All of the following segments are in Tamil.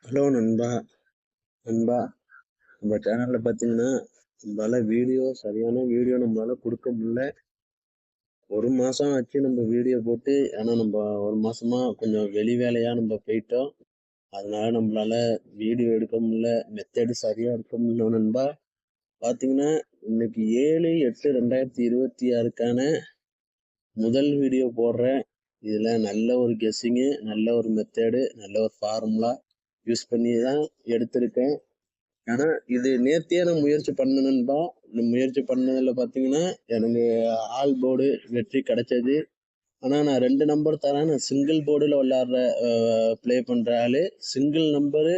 ஹலோ நண்பா. நண்பா, நம்ம சேனலில் பார்த்தீங்கன்னா நம்மளால சரியான வீடியோ நம்மளால கொடுக்க முடியல. ஒரு மாதம் ஆச்சு நம்ம வீடியோ போட்டு. ஏன்னா நம்ம ஒரு மாதமா கொஞ்சம் வெளி வேலையாக நம்ம போயிட்டோம். அதனால நம்மளால வீடியோ எடுக்க முடியல, மெத்தடு சரியாக எடுக்க முடியல நண்பா. பார்த்தீங்கன்னா இன்னைக்கு 7/8/2026க்கான முதல் வீடியோ போடுறேன். இதில் நல்ல ஒரு கெஸ்ஸிங்கு, நல்ல ஒரு மெத்தடு, நல்ல ஒரு ஃபார்முலா யூஸ் பண்ணி தான் எடுத்திருக்கேன். ஆனா இது நேர்த்தியா நான் முயற்சி பண்ணணும்பா. இந்த முயற்சி பண்ணதுல பாத்தீங்கன்னா எனக்கு ஆல் போர்டு வெற்றி கிடைச்சது. ஆனா நான் 2 நம்பர் தரேன். நான் சிங்கிள் போர்டுல விளையாடுற ப்ளே பண்ற ஆளு. சிங்கிள் நம்பரு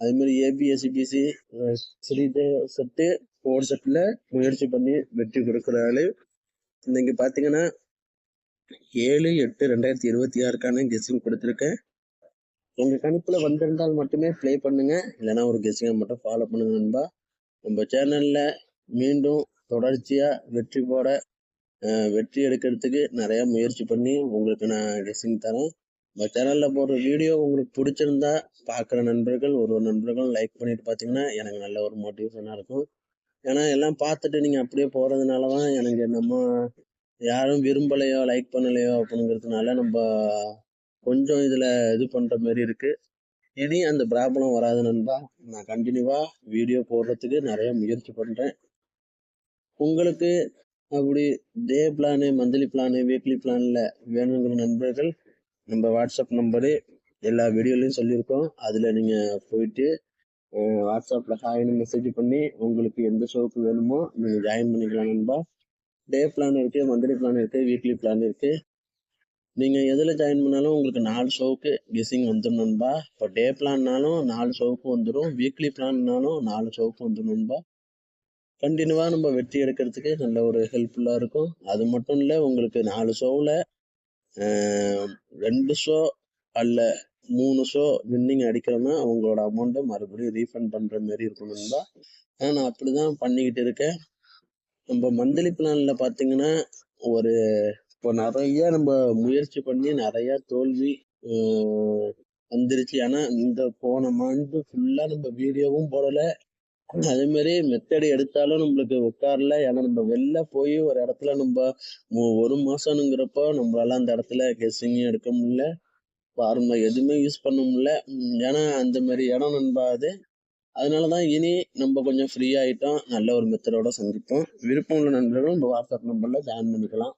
அதே மாதிரி ஏபிஎஸ்சிபிசி 3 செட்டு 4 செட்ல முயற்சி பண்ணி வெற்றி கொடுக்குற ஆளு. இன்னைக்கு பாத்தீங்கன்னா 7/8/2026க்கான கெஸ்ஸிங் கொடுத்துருக்கேன். உங்க கணிப்புல வந்திருந்தால் மட்டுமே ப்ளே பண்ணுங்க, இல்லைன்னா ஒரு கெஸ்ஸிங்கை மட்டும் ஃபாலோ பண்ணுங்க நண்பா. நம்ம சேனல்ல மீண்டும் தொடர்ச்சியா வெற்றி எடுக்கிறதுக்கு நிறைய முயற்சி பண்ணி உங்களுக்கு நான் கெஸ்ஸிங் தரேன். நம்ம சேனல்ல போடுற வீடியோ உங்களுக்கு பிடிச்சிருந்தா பார்க்குற நண்பர்கள் ஒரு நண்பர்கள் லைக் பண்ணிட்டு பார்த்தீங்கன்னா எனக்கு நல்ல ஒரு மோட்டிவேஷனாக இருக்கும். ஏன்னா எல்லாம் பார்த்துட்டு நீங்கள் அப்படியே போகிறதுனால தான் எனக்கு நம்ம யாரும் விரும்பலையோ லைக் பண்ணலையோ அப்படிங்கிறதுனால நம்ம கொஞ்சம் இதில் இது பண்ணுற மாதிரி இருக்குது. இனி அந்த ப்ராப்ளம் வராது நண்பா. நான் கண்டினியூவா வீடியோ போடுறதுக்கு நிறைய முயற்சி பண்றேன். உங்களுக்கு அப்படி டே பிளானு, மந்த்லி பிளானு, வீக்லி பிளான்ல வேணுங்கிற நண்பர்கள் நம்ம வாட்ஸ்அப் நம்பரு எல்லா வீடியோலையும் சொல்லியிருக்கோம். அதுல நீங்க போயிட்டு வாட்ஸ்அப்ல ஹாய்னு மெசேஜ் பண்ணி உங்களுக்கு எந்த ஷோக்கு வேணுமோ நீங்க ஜாயின் பண்ணிக்கலாம் நண்பா. டே பிளான் இருக்கு, மந்த்லி பிளான் இருக்கு, வீக்லி பிளான் இருக்கு. நீங்க எதுல ஜாயின் பண்ணாலும் உங்களுக்கு 4 ஷோவுக்கு கெஸ்ஸிங் வந்துடும் நண்பா. இப்போ டே பிளான்னாலும் 4 ஷோவுக்கு வந்துடும், வீக்லி பிளான்னாலும் 4 ஷோவுக்கு வந்துடும் நண்பா. கண்டினியூவா நம்ம வெற்றி எடுக்கிறதுக்கு நல்ல ஒரு ஹெல்ப்ஃபுல்லா இருக்கும். அது மட்டும் இல்லை, உங்களுக்கு 4 ஷோவில் 2 ஷோ அல்ல 3 ஷோ வின்னிங் அடிக்கிறோம்னா உங்களோட அமௌண்ட்டை மறுபடியும் ரீஃபண்ட் பண்ற மாதிரி இருக்கும் நண்பா. நான் அப்படிதான் பண்ணிக்கிட்டு இருக்கேன். நம்ம மந்த்லி பிளான்ல பார்த்தீங்கன்னா ஒரு இப்போ நிறைய நம்ம முயற்சி பண்ணி நிறைய தோல்வி வந்துருச்சு. ஏன்னா இந்த போன மந்த் ஃபுல்லா நம்ம வீடியோவும் போடல, அதே மாதிரி மெத்தட் எடுத்தாலும் நம்மளுக்கு உட்காரல. ஏன்னா நம்ம வெளில போய் ஒரு இடத்துல நம்ம ஒரு மாசம்ங்கிறப்போ நம்மளால அந்த இடத்துல கெஸ்ஸிங்கும் எடுக்க முடியல, ஃபார்முலா எதுவுமே யூஸ் பண்ண முடியல. ஏன்னா அந்த மாதிரி இடம் நண்பா அது. அதனாலதான் இனி நம்ம கொஞ்சம் ஃப்ரீ ஆயிட்டோம். நல்ல ஒரு மெத்தடோட சந்திப்போம். விருப்பம் உள்ள நண்பர்கள் நம்ம வாட்ஸ்அப் நம்பர்ல ஜாயின் பண்ணிக்கலாம்.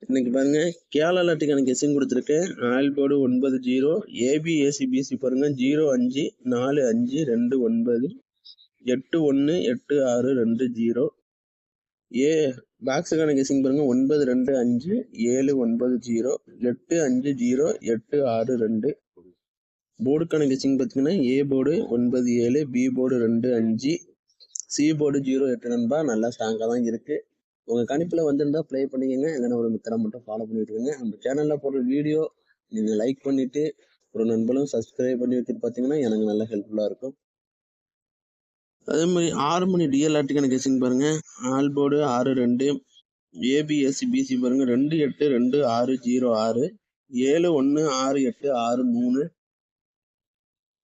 இன்னைக்கு பாருங்க கேரளா லாட்டுக்கான கெஸ்ஸிங் கொடுத்துருக்கேன். ஆல் போர்டு 90, ஏபிஎஸ்சிபிசி பாருங்க 054529 818620. ஏ பாக்ஸுக்கான கெஸ்ஸிங் பாருங்க 925790 850862. போர்டுக்கான கெஸ்ஸிங் பார்த்தீங்கன்னா A board 97, B board 25, C board 08 நண்பா. நல்லா ஸ்ட்ராங்காக தான் இருக்கு. உங்க கணிப்புல வந்திருந்தா ப்ளே பண்ணிக்கங்க, இல்லைன்னா ஒரு மெத்தடை மட்டும் ஃபாலோ பண்ணிட்டு இருங்க. நம்ம சேனல்ல போடுற வீடியோ நீங்க லைக் பண்ணிட்டு ஒரு நண்பர்களும் சப்ஸ்கிரைப் பண்ணி வச்சுட்டு பார்த்தீங்கன்னா எனக்கு நல்ல ஹெல்ப்ஃபுல்லா இருக்கும். அதே மாதிரி 6 மணி டிஎல்ஆர்டிக்கான கெஸ்ஸிங் பாருங்க. ஆல் போர்டு 62, ஏபிஎஸ்சிபிசி பாருங்க 282606, 716863.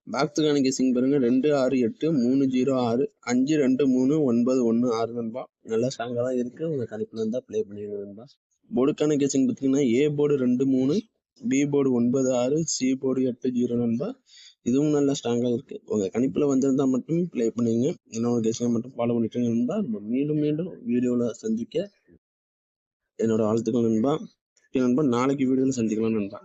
பாக்ஸுக்கான கெஸ்ஸிங் பாருங்க 268306, 523916 நண்பா. நல்லா ஸ்ட்ராங்காக தான் இருக்கு. உங்க கணிப்புல இருந்தா ப்ளே பண்ணிடுங்க நண்பா. போர்டுக்கான கெஸ்ஸிங் பார்த்தீங்கன்னா A board 23, B board 96, C board 80 நண்பா. இதுவும் நல்லா ஸ்ட்ராங்காக இருக்கு. உங்க கணிப்புல வந்திருந்தா மட்டும் ப்ளே பண்ணுங்க, என்னோட கெஸ்ஸிங்கை மட்டும் ஃபாலோ பண்ணிட்டு நண்பா. நம்ம மீண்டும் வீடியோல சந்திக்க என்னோட வாழ்த்துக்கள் நண்பா. நாளைக்கு வீடியோல சந்திக்கலாம் நண்பா.